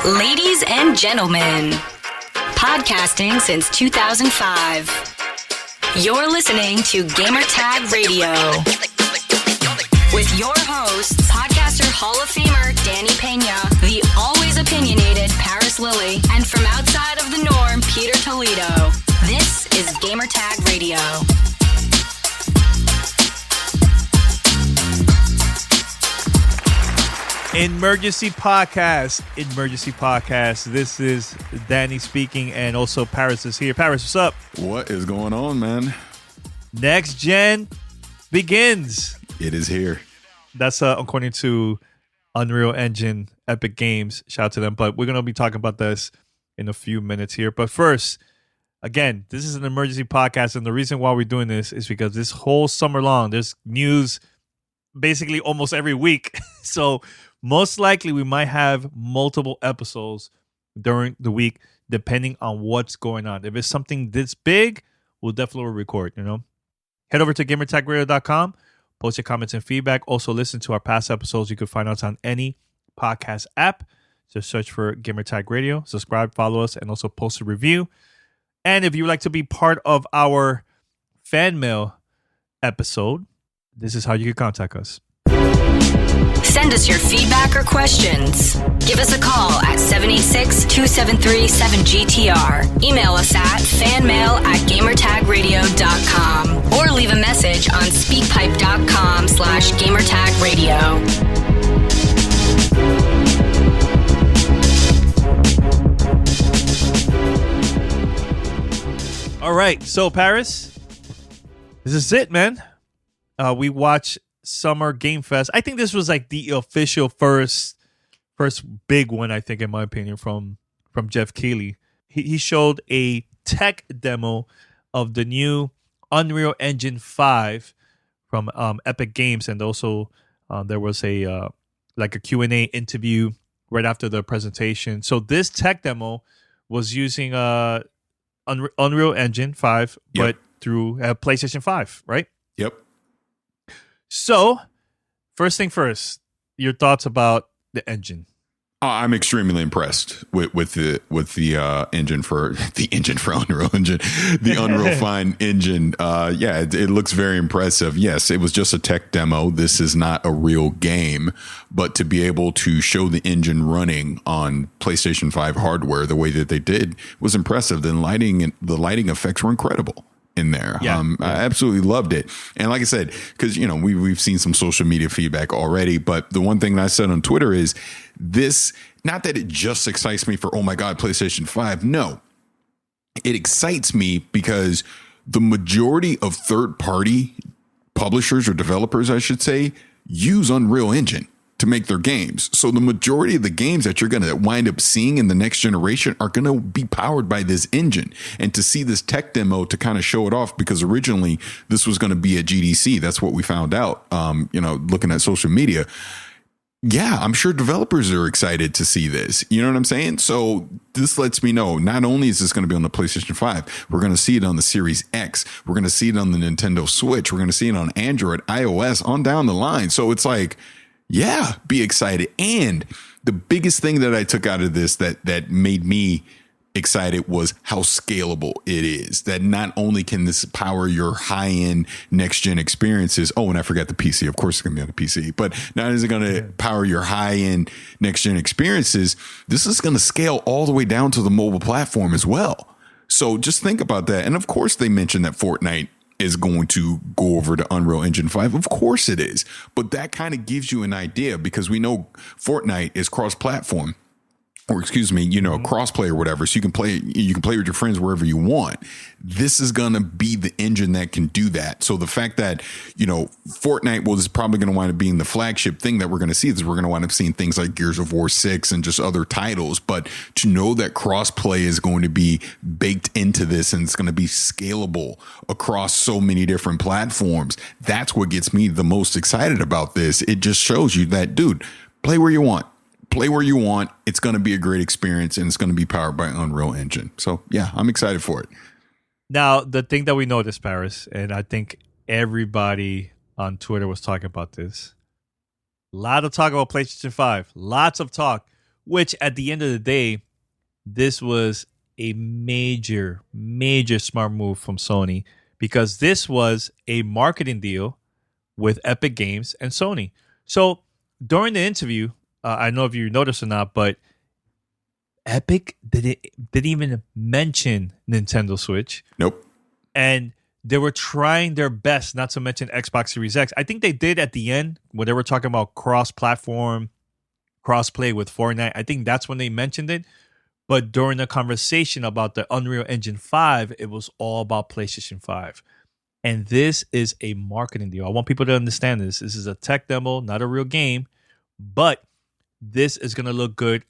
Ladies and gentlemen, podcasting since 2005. You're listening to Gamertag Radio. With your hosts, podcaster Hall of Famer Danny Pena, the always opinionated Paris Lilly, and from outside of the norm, Peter Toledo. This is Gamertag Radio. Emergency podcast. This is Danny speaking, and also Paris is here. Paris, what's up? What is going on, man? Next gen begins. It is here. That's according to Unreal Engine, Epic Games. Shout out to them. But we're going to be talking about this in a few minutes here. But first, again, this is an emergency podcast, and the reason why we're doing this is because this whole summer long, there's news basically almost every week. So most likely we might have multiple episodes during the week, depending on what's going on. If it's something this big, we'll definitely record, Head over to gamertagradio.com, post your comments and feedback. Also listen to our past episodes. You can find us on any podcast app. Just search for Gamertag Radio, subscribe, follow us, and also post a review. And if you would like to be part of our fan mail episode, this is how you can contact us. Send us your feedback or questions. Give us a call at 786-273-7GTR. Email us at fanmail@gamertagradio.com or leave a message on speakpipe.com/gamertagradio. All right, so Paris, this is it, man. We watch Summer Game Fest. I think this was like the official first big one, I think, in my opinion, from Jeff Keighley. He showed a tech demo of the new Unreal Engine 5 from Epic Games, and also there was a Q&A interview right after the presentation. So this tech demo was using Unreal Engine 5, but through PlayStation 5, right? Yep. So, first thing first, your thoughts about the engine? I'm extremely impressed with the engine for Unreal Engine, the Unreal Fine engine. It looks very impressive. Yes, it was just a tech demo. This is not a real game, but to be able to show the engine running on PlayStation 5 hardware the way that they did was impressive. The lighting effects were incredible in there. I absolutely loved it. And like I said, because we've seen some social media feedback already, but the one thing that I said on Twitter is this, not that it just excites me for, oh my God, PlayStation 5. No, it excites me because the majority of third-party publishers or developers, I should say, use Unreal Engine to make their games. So the majority of the games that you're going to wind up seeing in the next generation are going to be powered by this engine. And to see this tech demo to kind of show it off, because originally this was going to be at GDC. That's what we found out, looking at social media. Yeah, I'm sure developers are excited to see this. You know what I'm saying? So this lets me know not only is this going to be on the PlayStation 5, we're going to see it on the Series X. We're going to see it on the Nintendo Switch. We're going to see it on Android, iOS, on down the line. So it's like, yeah, be excited. And the biggest thing that I took out of this that made me excited was how scalable it is. That not only can this power your high-end next-gen experiences. Oh, and I forgot the PC. Of course, it's going to be on the PC. But not only is it going to power your high-end next-gen experiences, this is going to scale all the way down to the mobile platform as well. So just think about that. And of course, they mentioned that Fortnite is going to go over to Unreal Engine 5. Of course it is. But that kind of gives you an idea, because we know Fortnite is cross-platform. Or crossplay or whatever. So you can play with your friends wherever you want. This is going to be the engine that can do that. So the fact that, Fortnite is probably going to wind up being the flagship thing that we're going to see, is we're going to wind up seeing things like Gears of War 6 and just other titles. But to know that crossplay is going to be baked into this and it's going to be scalable across so many different platforms, that's what gets me the most excited about this. It just shows you that, dude, play where you want. Play where you want. It's going to be a great experience, and it's going to be powered by Unreal Engine. So, yeah, I'm excited for it. Now, the thing that we noticed, Paris, and I think everybody on Twitter was talking about this. A lot of talk about PlayStation 5. Lots of talk. which at the end of the day, this was a major, major smart move from Sony because this was a marketing deal with Epic Games and Sony. So during the interview, I don't know if you noticed or not, but Epic didn't even mention Nintendo Switch. Nope. And they were trying their best not to mention Xbox Series X. I think they did at the end when they were talking about cross-platform, cross-play with Fortnite. I think that's when they mentioned it. But during the conversation about the Unreal Engine 5, it was all about PlayStation 5. And this is a marketing deal. I want people to understand this. This is a tech demo, not a real game. But this is going to look good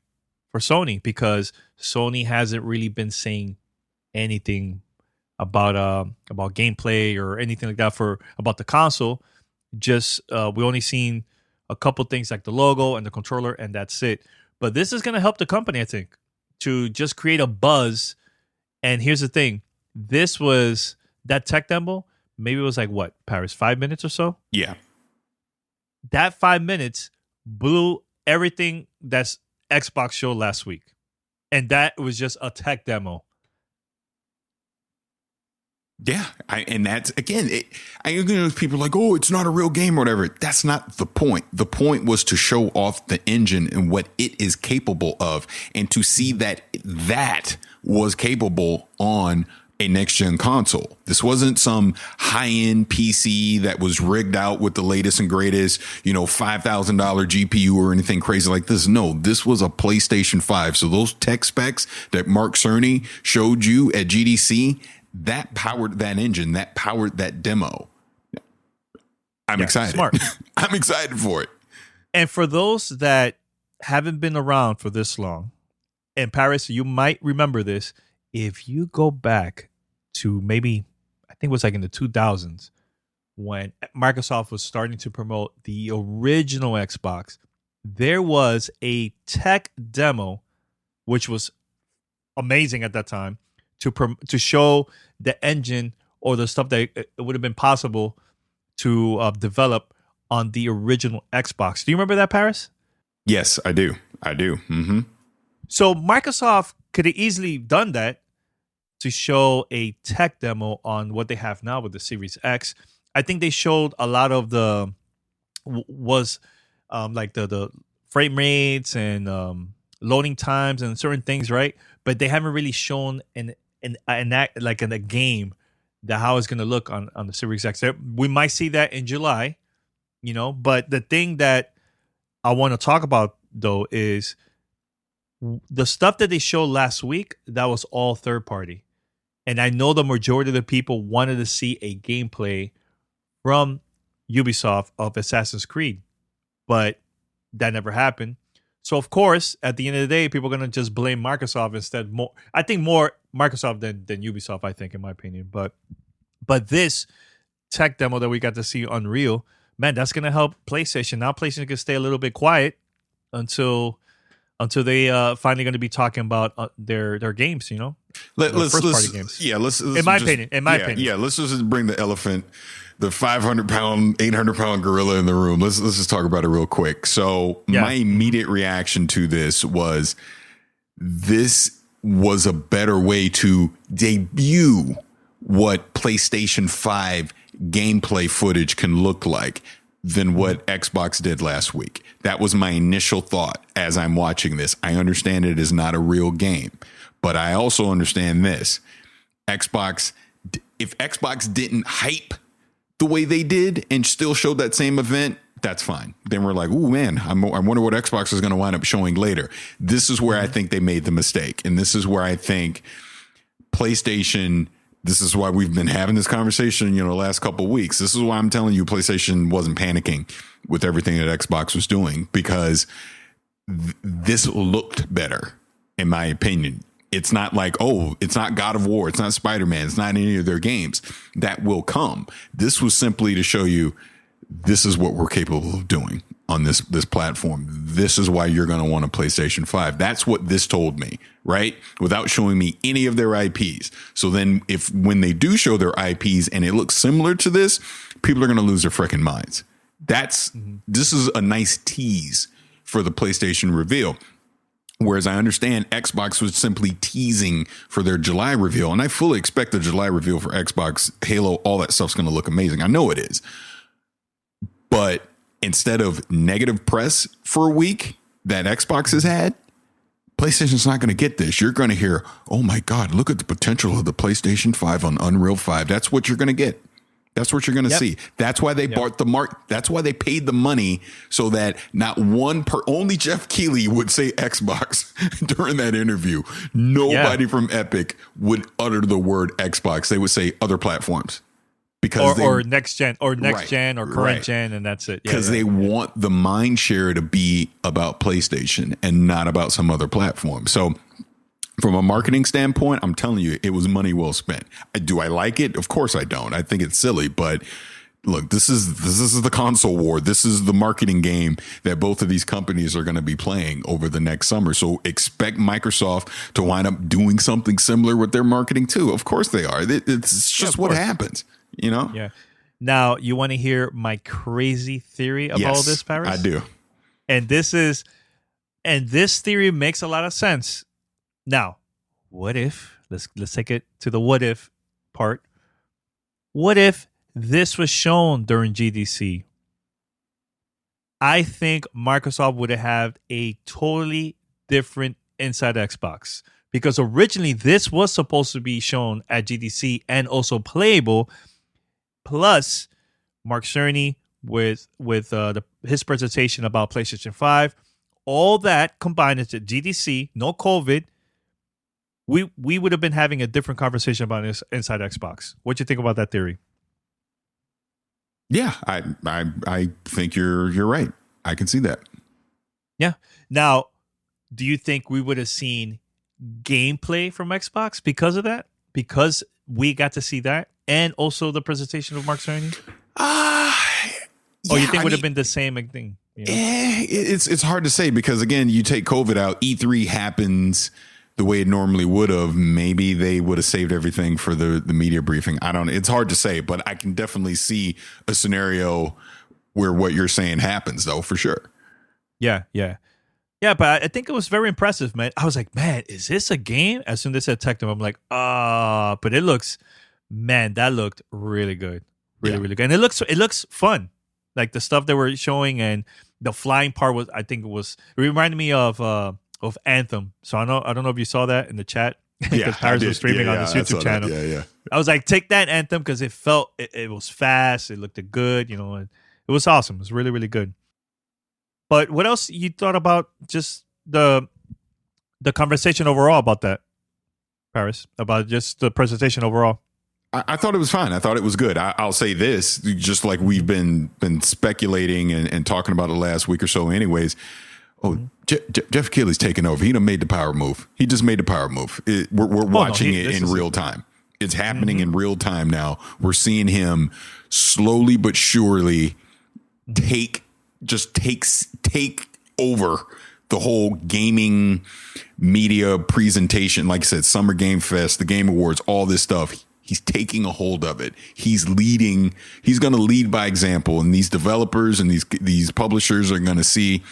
for Sony because Sony hasn't really been saying anything about gameplay or anything like that about the console. Just we only seen a couple things like the logo and the controller, and that's it. But this is going to help the company, I think, to just create a buzz. And here's the thing: this was that tech demo. Maybe it was like what, Parris, 5 minutes or so. Yeah, that 5 minutes blew everything that's Xbox showed last week, and that was just a tech demo. Yeah, and that's again. People are like, oh, it's not a real game or whatever. That's not the point. The point was to show off the engine and what it is capable of, and to see that was capable on a next gen console. This wasn't some high end PC that was rigged out with the latest and greatest, $5,000 GPU or anything crazy like this. No, this was a PlayStation 5. So those tech specs that Mark Cerny showed you at GDC, that powered that engine, that powered that demo. I'm excited. Smart. I'm excited for it. And for those that haven't been around for this long, and Parris, you might remember this, if you go back to maybe, I think it was like in the 2000s, when Microsoft was starting to promote the original Xbox, there was a tech demo, which was amazing at that time, to show the engine or the stuff that it would have been possible to develop on the original Xbox. Do you remember that, Parris? Yes, I do. Mm-hmm. So Microsoft could have easily done that to show a tech demo on what they have now with the Series X. I think they showed a lot of the like the frame rates and loading times and certain things, right? But they haven't really shown in a game that how it's going to look on the Series X. We might see that in July, But the thing that I want to talk about though is the stuff that they showed last week. That was all third party. And I know the majority of the people wanted to see a gameplay from Ubisoft of Assassin's Creed, but that never happened. So, of course, at the end of the day, people are going to just blame Microsoft instead. I think more Microsoft than Ubisoft, I think, in my opinion. But this tech demo that we got to see Unreal, man, that's going to help PlayStation. Now PlayStation can stay a little bit quiet until they finally going to be talking about their games, first party games. Yeah, let's in my opinion. Yeah, let's just bring the elephant, the 500-pound, 800-pound gorilla in the room. Let's just talk about it real quick. So my immediate reaction to this was a better way to debut what PlayStation 5 gameplay footage can look like than what Xbox did last week. That was my initial thought as I'm watching this. I understand it is not a real game, but I also understand this. If Xbox didn't hype the way they did and still showed that same event, that's fine. Then we're like, ooh, man, I wonder what Xbox is going to wind up showing later. This is where I think they made the mistake. And this is where I think PlayStation, this is why we've been having this conversation, the last couple of weeks. This is why I'm telling you PlayStation wasn't panicking with everything that Xbox was doing, because this looked better, in my opinion. It's not like, it's not God of War, it's not Spider-Man, it's not any of their games. That will come. This was simply to show you this is what we're capable of doing on this platform. This is why you're going to want a PlayStation 5. That's what this told me, right? Without showing me any of their IPs. So then when they do show their IPs and it looks similar to this, people are going to lose their freaking minds. This is a nice tease for the PlayStation reveal. Whereas I understand Xbox was simply teasing for their July reveal. And I fully expect the July reveal for Xbox, Halo, all that stuff's going to look amazing. I know it is. But instead of negative press for a week that Xbox has had, PlayStation's not going to get this. You're going to hear, oh my God, look at the potential of the PlayStation 5 on Unreal 5. That's what you're going to get. That's what you're going to see. That's why they bought the mark. That's why they paid the money so that not only Jeff Keighley would say Xbox during that interview. Nobody from Epic would utter the word Xbox. They would say other platforms because or next gen or current gen. And that's it. Because they want the mind share to be about PlayStation and not about some other platform. So from a marketing standpoint, I'm telling you, it was money well spent. Do I like it? Of course I don't. I think it's silly, but look, this is the console war. This is the marketing game that both of these companies are going to be playing over the next summer. So expect Microsoft to wind up doing something similar with their marketing too. Of course they are. It's just what happens, you know? Yeah. Now, you want to hear my crazy theory about all this, Parris? I do. And this theory makes a lot of sense. Now, what if, let's take it to the what if part. What if this was shown during GDC? I think Microsoft would have had a totally different Inside Xbox, because originally this was supposed to be shown at GDC and also playable. Plus, Mark Cerny with his presentation about PlayStation 5, all that combined into GDC, no COVID. We would have been having a different conversation about this Inside Xbox. What do you think about that theory? Yeah, I think you're right. I can see that. Yeah. Now, do you think we would have seen gameplay from Xbox because of that? Because we got to see that, and also the presentation of Mark Cerny? Or you think would have been the same thing? You know? It's hard to say because, again, you take COVID out, E3 happens the way it normally would have. Maybe they would have saved everything for the media briefing. I don't know. It's hard to say, but I can definitely see a scenario where what you're saying happens, though, for sure. Yeah, but I think it was very impressive, man. I was like, man, is this a game? As soon as they said tech demo, I'm like, but it looks, man, that looked really good. Really good. And it looks fun. Like the stuff they were showing and the flying part it reminded me of Anthem. So I don't know if you saw that in the chat. Because Parris was streaming on his YouTube channel. Yeah. I was like, take that Anthem, because it felt it was fast, it looked good, and it was awesome. It was really, really good. But what else you thought about just the conversation overall about that, Parris? About just the presentation overall? I thought it was fine. I thought it was good. I'll say this, just like we've been speculating and talking about it last week or so anyways. Jeff Keighley's taking over. He done made the power move. He just made the power move. We're watching it in real time. It's happening in real time now. We're seeing him slowly but surely take over the whole gaming media presentation. Like I said, Summer Game Fest, the Game Awards, all this stuff. He's taking a hold of it. He's leading. He's going to lead by example. And these developers and these publishers are going to see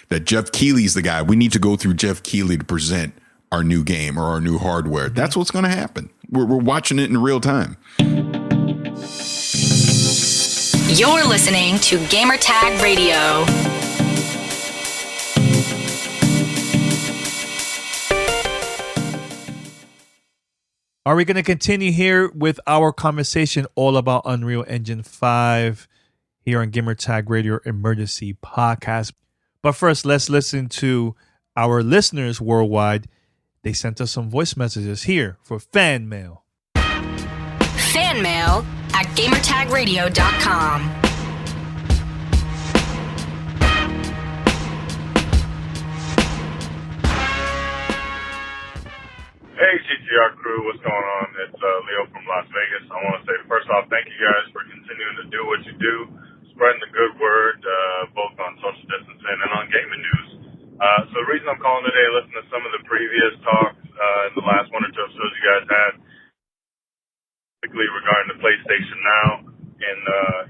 that Jeff Keighley's the guy. We need to go through Jeff Keighley to present our new game or our new hardware. That's what's going to happen. We're watching it in real time. You're listening to Gamertag Radio. Are we going to continue here with our conversation all about Unreal Engine 5 here on Gamertag Radio Emergency Podcast? But first, let's listen to our listeners worldwide. They sent us some voice messages here for fan mail. Fan mail at gamertagradio.com. Hey, GTR crew, what's going on? It's Leo from Las Vegas. I want to say, first off, thank you guys for continuing to do what you do, spreading the good word, both on social distancing and on gaming news. So the reason I'm calling today, listening to some of the previous talks in the last one or two episodes you guys had, particularly regarding the PlayStation Now in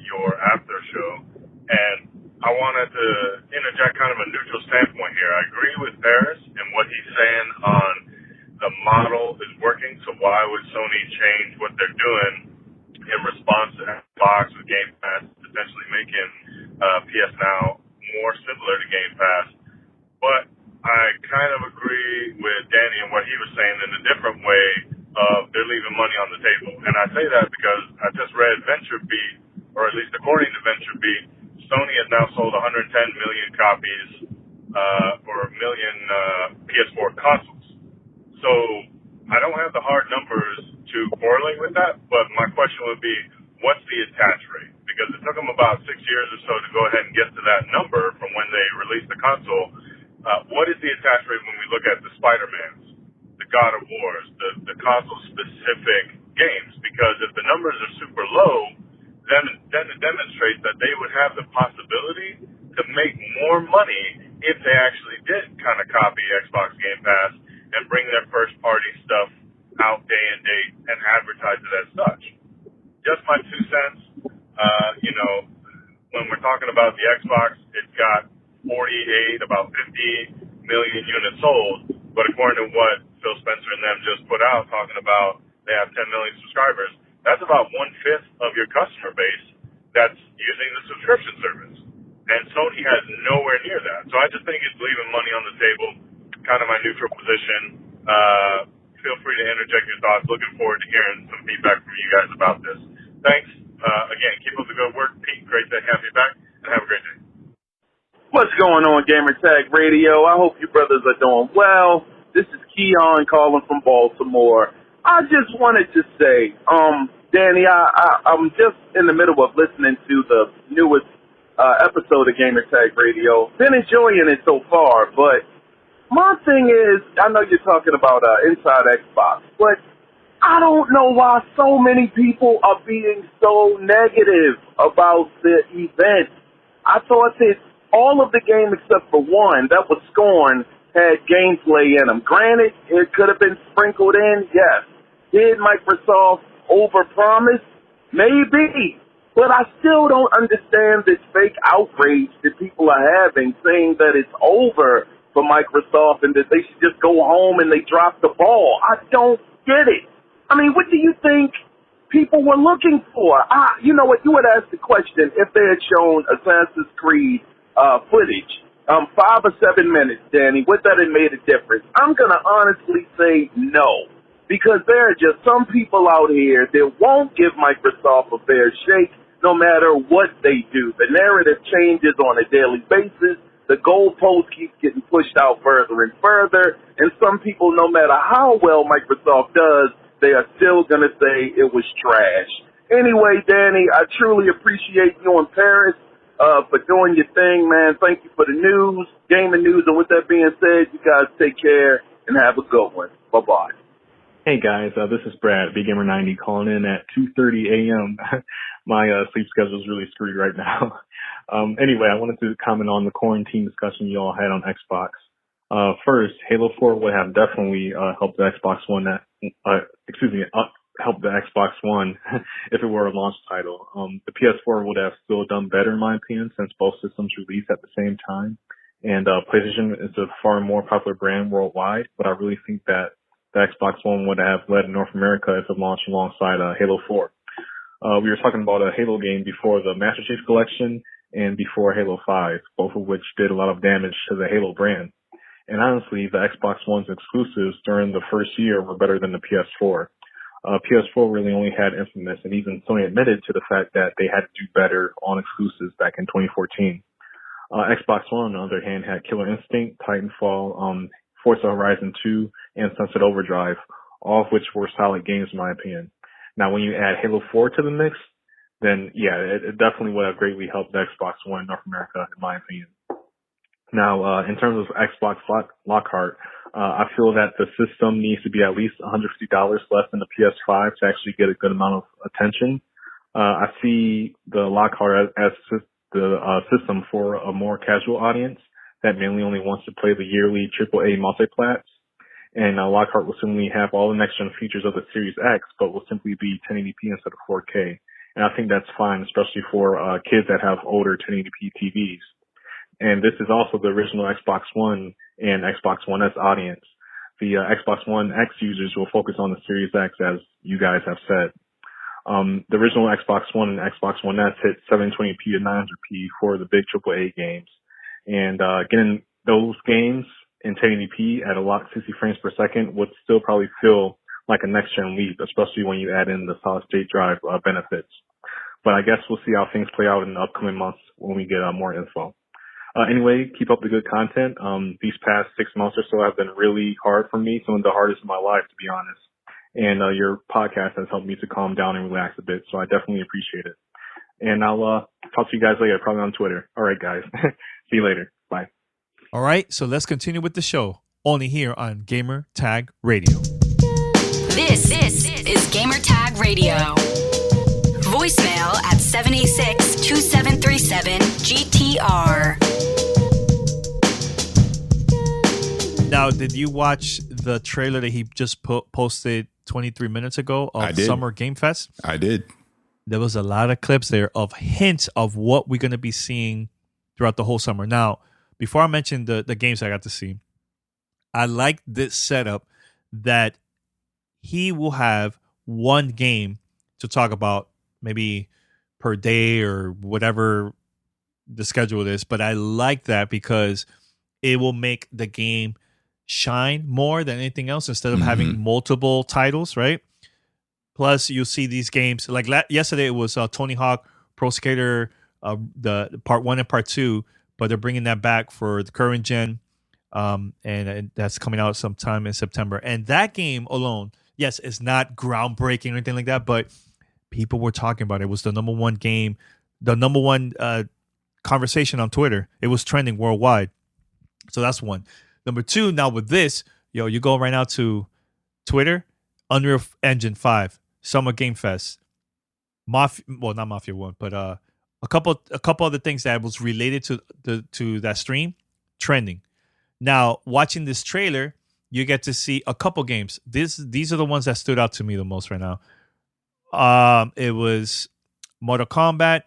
your after show. And I wanted to interject kind of a neutral standpoint here. I agree with Parris and what he's saying on the model is working, so why would Sony change what they're doing in response to Xbox with Game Pass, potentially making PS Now more similar to Game Pass? But I kind of agree with Danny and what he was saying in a different way of they're leaving money on the table. And I say that because I just read VentureBeat, or at least according to VentureBeat, Sony has now sold 110 million copies or a million PS4 consoles. So I don't have the hard numbers to correlate with that, but my question would be, what's the attach rate? Because it took them about 6 years or so to go ahead and get to that number from when they released the console. What is the attach rate when we look at the Spider-Mans, the God of Wars, the console-specific games? Because if the numbers are super low, then it demonstrates that they would have the possibility to make more money if they actually did kind of copy Xbox Game Pass and bring their first-party stuff out day and date and advertise it as such. Just my 2 cents. When we're talking about the Xbox, it's got about 50 million units sold, but according to what Phil Spencer and them just put out, talking about they have 10 million subscribers, that's about 1/5 of your customer base that's using the subscription service. And Sony has nowhere near that. So I just think it's leaving money on the table, kind of my neutral position. Feel free to interject your thoughts. Looking forward to hearing some feedback from you guys about this. Thanks. Again, keep up the good work. Pete, great to have you back, and have a great day. What's going on, Gamer Tag Radio? I hope you brothers are doing well. This is Keon calling from Baltimore. I just wanted to say, Danny, I'm just in the middle of listening to the newest episode of Gamer Tag Radio. Been enjoying it so far, but my thing is, I know you're talking about Inside Xbox, but I don't know why so many people are being so negative about the event. I thought that all of the game except for one that was Scorn had gameplay in them. Granted, it could have been sprinkled in, yes. Did Microsoft overpromise? Maybe. But I still don't understand this fake outrage that people are having, saying that it's over for Microsoft and that they should just go home and they dropped the ball. I don't get it. I mean, what do you think people were looking for? You know what? You would ask the question if they had shown Assassin's Creed footage, 5 or 7 minutes, Danny, would that have made a difference? I'm going to honestly say no. Because there are just some people out here that won't give Microsoft a fair shake no matter what they do. The narrative changes on a daily basis. The goalpost keeps getting pushed out further and further. And some people, no matter how well Microsoft does, they are still going to say it was trash. Anyway, Danny, I truly appreciate you and Parris for doing your thing, man. Thank you for the news, gaming news. And with that being said, you guys take care and have a good one. Bye-bye. Hey guys, this is Brad, BigGamer90, calling in at 2:30 a.m. My sleep schedule is really screwed right now. Anyway, I wanted to comment on the quarantine discussion you all had on Xbox. First, Halo 4 would have definitely helped the Xbox One. Helped the Xbox One if it were a launch title. The PS4 would have still done better in my opinion, since both systems released at the same time. And PlayStation is a far more popular brand worldwide, but I really think that the Xbox One would have led in North America if it launched alongside Halo 4. We were talking about a Halo game before the Master Chief Collection and before Halo 5, both of which did a lot of damage to the Halo brand. And honestly, the Xbox One's exclusives during the first year were better than the PS4. PS4 really only had Infamous, and even Sony admitted to the fact that they had to do better on exclusives back in 2014. Xbox One, on the other hand, had Killer Instinct, Titanfall, Forza Horizon 2, and Sunset Overdrive, all of which were solid games in my opinion. Now, when you add Halo 4 to the mix, then yeah, it definitely would have greatly helped the Xbox One in North America, in my opinion. Now, in terms of Xbox Lockhart, I feel that the system needs to be at least $150 less than the PS5 to actually get a good amount of attention. I see the Lockhart as the system for a more casual audience that mainly only wants to play the yearly AAA multiplats. And Lockhart will simply have all the next-gen features of the Series X, but will simply be 1080p instead of 4K. And I think that's fine, especially for kids that have older 1080p TVs. And this is also the original Xbox One and Xbox One S audience. The Xbox One X users will focus on the Series X, as you guys have said. The original Xbox One and Xbox One S hit 720p to 900p for the big AAA games. And getting those games in 1080p at a lot 60 frames per second would still probably feel like a next-gen leap, especially when you add in the solid-state drive benefits. But I guess we'll see how things play out in the upcoming months when we get more info. Anyway, keep up the good content. These past 6 months or so have been really hard for me, some of the hardest in my life, to be honest. And your podcast has helped me to calm down and relax a bit, so I definitely appreciate it. And I'll talk to you guys later, probably on Twitter. All right, guys. See you later. Bye. All right, so let's continue with the show, only here on Gamer Tag Radio. This is Gamer Tag Radio. Voicemail at 786-2737-GTR. Now, did you watch the trailer that he just posted 23 minutes ago of Summer Game Fest? I did. There was a lot of clips there of hints of what we're going to be seeing throughout the whole summer. Now, before I mention the games I got to see, I like this setup that he will have one game to talk about maybe per day or whatever the schedule is. But I like that because it will make the game shine more than anything else instead of having multiple titles, right? Plus, you'll see these games like yesterday. It was Tony Hawk Pro Skater, the part 1 and part 2, but they're bringing that back for the current gen, and that's coming out sometime in September. And that game alone, yes, it's not groundbreaking or anything like that, but people were talking about it. It was the number one game, the number one conversation on Twitter. It was trending worldwide. So that's one. Number 2, now with this, you go right now to Twitter, Unreal Engine 5, Summer Game Fest, not Mafia 1, but a couple other things that was related to that stream, trending. Now, watching this trailer, you get to see a couple games. These are the ones that stood out to me the most right now. It was Mortal Kombat,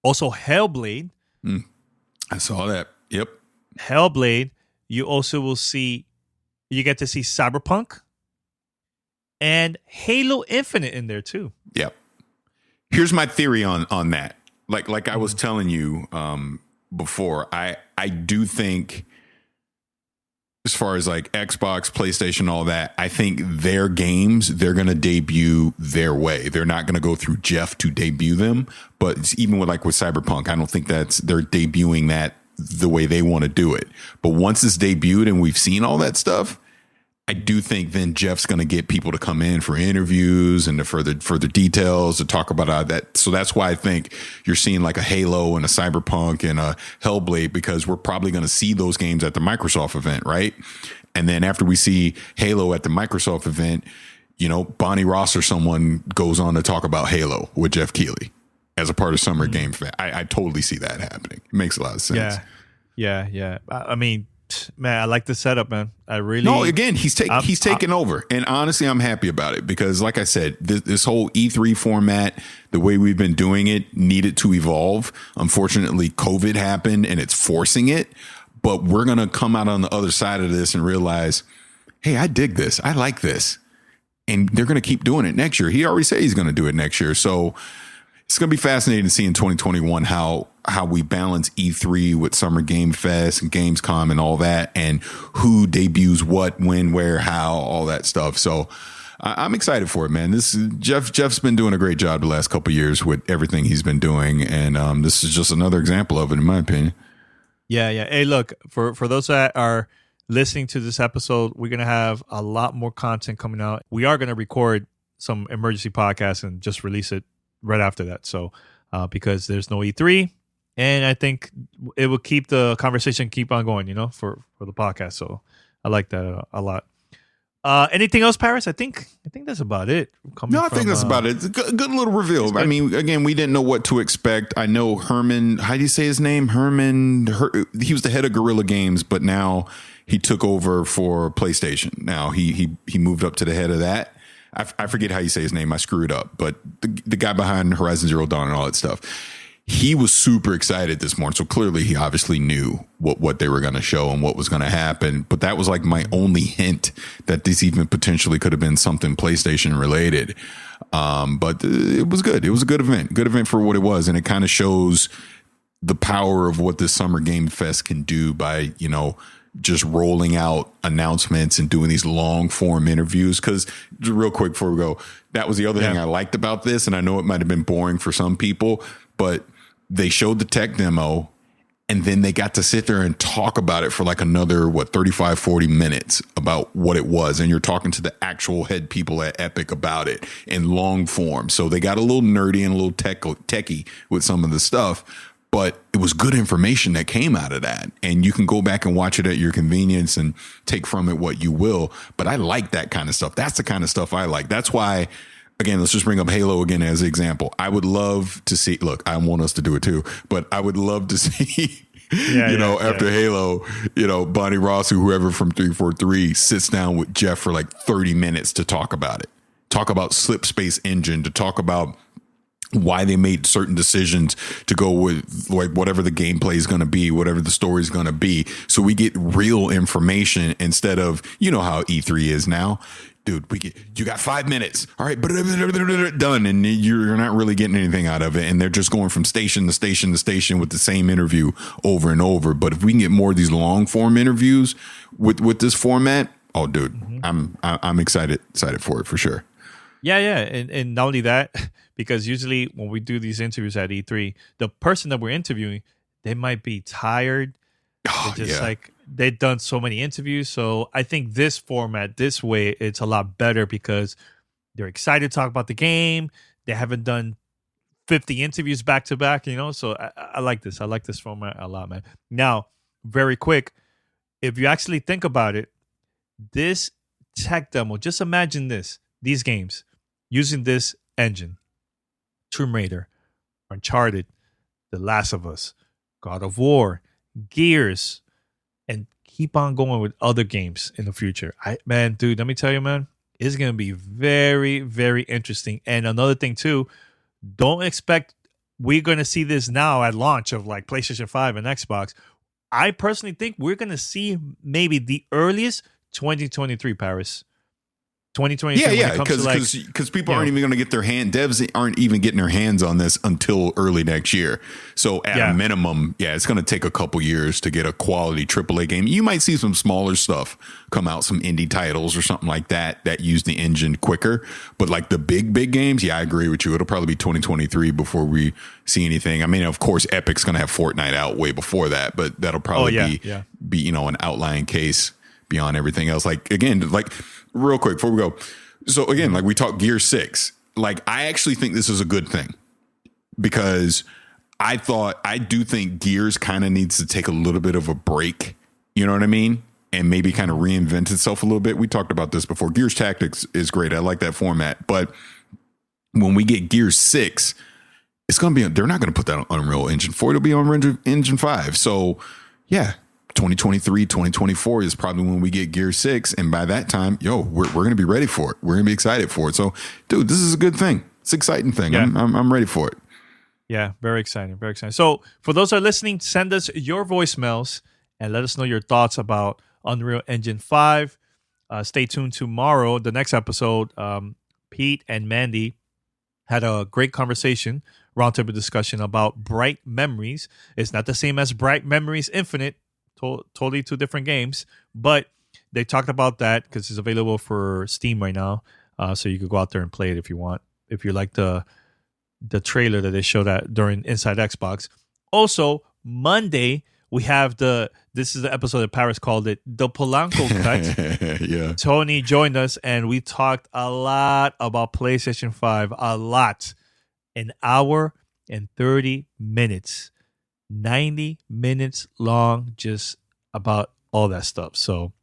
also Hellblade. I saw that. Yep. Hellblade. You also will see, you get to see Cyberpunk and Halo Infinite in there too. Yep. Here's my theory on that. Like I was telling you before, I do think, as far as like Xbox, PlayStation, all that, I think their games, they're going to debut their way. They're not going to go through Jeff to debut them. But even with Cyberpunk, I don't think they're debuting that the way they want to do it. But once it's debuted and we've seen all that stuff, I do think then Jeff's going to get people to come in for interviews and the further details to talk about that. So that's why I think you're seeing like a Halo and a Cyberpunk and a Hellblade, because we're probably going to see those games at the Microsoft event, right? And then after we see Halo at the Microsoft event, Bonnie Ross or someone goes on to talk about Halo with Jeff Keighley as a part of Summer Game Fest. I totally see that happening. It makes a lot of sense. Yeah. I mean, man, I like the setup, man. I really. No, again, he's taken over, and honestly, I'm happy about it because, like I said, this whole E3 format, the way we've been doing it, needed to evolve. Unfortunately, COVID happened, and it's forcing it. But we're gonna come out on the other side of this and realize, hey, I dig this. I like this, and they're gonna keep doing it next year. He already said he's gonna do it next year, so. It's going to be fascinating to see in 2021 how we balance E3 with Summer Game Fest and Gamescom and all that, and who debuts what, when, where, how, all that stuff. So I'm excited for it, man. Jeff's been doing a great job the last couple of years with everything he's been doing, and this is just another example of it, in my opinion. Yeah. Hey, look, for those that are listening to this episode, we're going to have a lot more content coming out. We are going to record some emergency podcasts and just release it right after that. So because there's no E3, and I think it will keep the conversation keep on going, for the podcast. So I like that a lot. Anything else, Parris? I think that's about it. I think that's about it. It's a good little reveal. I mean, again, we didn't know what to expect. I know Herman, how do you say his name? He was the head of Guerrilla Games, but now he took over for PlayStation. Now he moved up to the head of that. I forget how you say his name. I screw it up. But the guy behind Horizon Zero Dawn and all that stuff, he was super excited this morning. So clearly he obviously knew what they were going to show and what was going to happen. But that was like my only hint that this even potentially could have been something PlayStation related. But it was good. It was a good event for what it was. And it kind of shows the power of what this Summer Game Fest can do by, just rolling out announcements and doing these long form interviews. Because real quick before we go, that was the other thing I liked about this. And I know it might have been boring for some people, but they showed the tech demo and then they got to sit there and talk about it for like another, 35, 40 minutes about what it was. And you're talking to the actual head people at Epic about it in long form. So they got a little nerdy and a little techie with some of the stuff, but it was good information that came out of that. And you can go back and watch it at your convenience and take from it what you will. But I like that kind of stuff. That's the kind of stuff I like. That's why, again, let's just bring up Halo again as an example. I would love to see, look, I want us to do it too, but I would love to see, after Halo, Bonnie Ross or whoever from 343 sits down with Jeff for like 30 minutes to talk about it, talk about Slip Space Engine, to talk about why they made certain decisions to go with like whatever the gameplay is going to be, whatever the story is going to be. So we get real information instead of, how E3 is now. Dude, you got 5 minutes. All right, done. And you're not really getting anything out of it. And they're just going from station to station to station with the same interview over and over. But if we can get more of these long form interviews with this format, oh, dude, I'm excited for it for sure. Yeah. And not only that, because usually when we do these interviews at E3, the person that we're interviewing, they might be tired. They've done so many interviews. So I think this format, this way, it's a lot better because they're excited to talk about the game. They haven't done 50 interviews back to back, So I like this. I like this format a lot, man. Now, very quick, if you actually think about it, this tech demo, just imagine these games using this engine. Tomb Raider, Uncharted, The Last of Us, God of War, Gears, and keep on going with other games in the future. Dude, let me tell you, man, it's going to be very, very interesting. And another thing, too, don't expect we're going to see this now at launch of like PlayStation 5 and Xbox. I personally think we're going to see maybe the earliest 2023, Paris. 2023. Because people aren't even going to get devs aren't even getting their hands on this until early next year. So at a minimum, it's going to take a couple years to get a quality AAA game. You might see some smaller stuff come out, some indie titles or something like that use the engine quicker. But like the big games, I agree with you. It'll probably be 2023 before we see anything. I mean, of course, Epic's going to have Fortnite out way before that, but that'll probably be an outlying case beyond everything else. Like, again, like real quick before we go. So again, like we talked Gear 6, like I actually think this is a good thing because I do think Gears kind of needs to take a little bit of a break. You know what I mean? And maybe kind of reinvent itself a little bit. We talked about this before. Gears Tactics is great. I like that format. But when we get Gears 6, it's going to be, they're not going to put that on Unreal Engine 4. It'll be on Unreal Engine 5. So yeah, 2023, 2024 is probably when we get Gear 6. And by that time, we're going to be ready for it. We're going to be excited for it. So, dude, this is a good thing. It's an exciting thing. Yeah. I'm ready for it. Yeah, very exciting. Very exciting. So for those that are listening, send us your voicemails and let us know your thoughts about Unreal Engine 5. Stay tuned tomorrow. The next episode, Pete and Mandy had a great conversation, roundtable discussion about Bright Memories. It's not the same as Bright Memories Infinite. Totally two different games, but they talked about that because it's available for Steam right now, so you could go out there and play it if you want. If you like the trailer that they showed during Inside Xbox. Also, Monday we have this is the episode that Paris called it the Polanco cut. Yeah, Tony joined us and we talked a lot about PlayStation 5. A lot, an hour and 30 minutes. 90 minutes long, just about all that stuff. So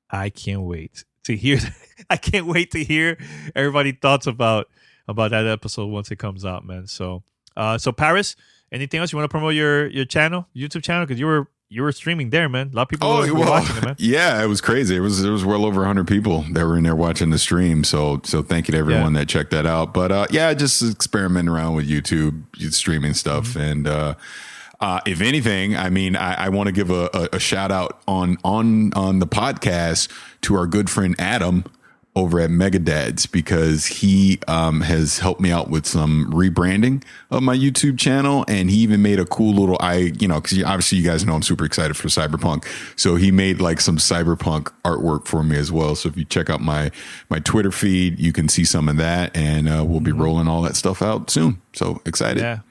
I can't wait to hear. I can't wait to hear everybody's thoughts about that episode once it comes out, man. So Paris, anything else you want to promote your channel, YouTube channel? Because you were you were streaming there, man. A lot of people were watching it, man. Yeah, it was crazy. It was well over 100 people that were in there watching the stream. So thank you to everyone that checked that out. But just experimenting around with YouTube streaming stuff. And if anything, I mean, I want to give a shout out on the podcast to our good friend Adam over at Megadads, because he has helped me out with some rebranding of my YouTube channel, and he even made a cool little because obviously you guys know I'm super excited for Cyberpunk, so he made like some Cyberpunk artwork for me as well. So if you check out my Twitter feed, you can see some of that, and we'll be rolling all that stuff out soon. So excited. Yeah.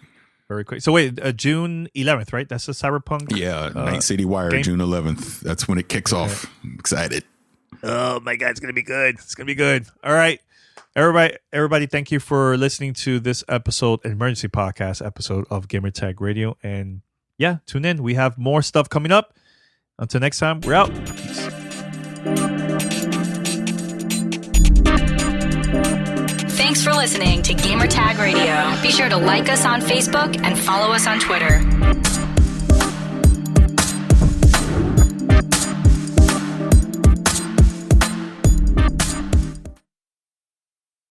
Very quick. So wait, June 11th, right? That's the Cyberpunk. Yeah, Night City Wire, game? June 11th. That's when it kicks off. I'm excited. Oh my God, it's gonna be good. It's gonna be good. All right, everybody, thank you for listening to this emergency podcast episode of Gamertag Radio. And yeah, tune in. We have more stuff coming up. Until next time, we're out. Peace. Thanks for listening to Gamertag Radio. Be sure to like us on Facebook and follow us on Twitter.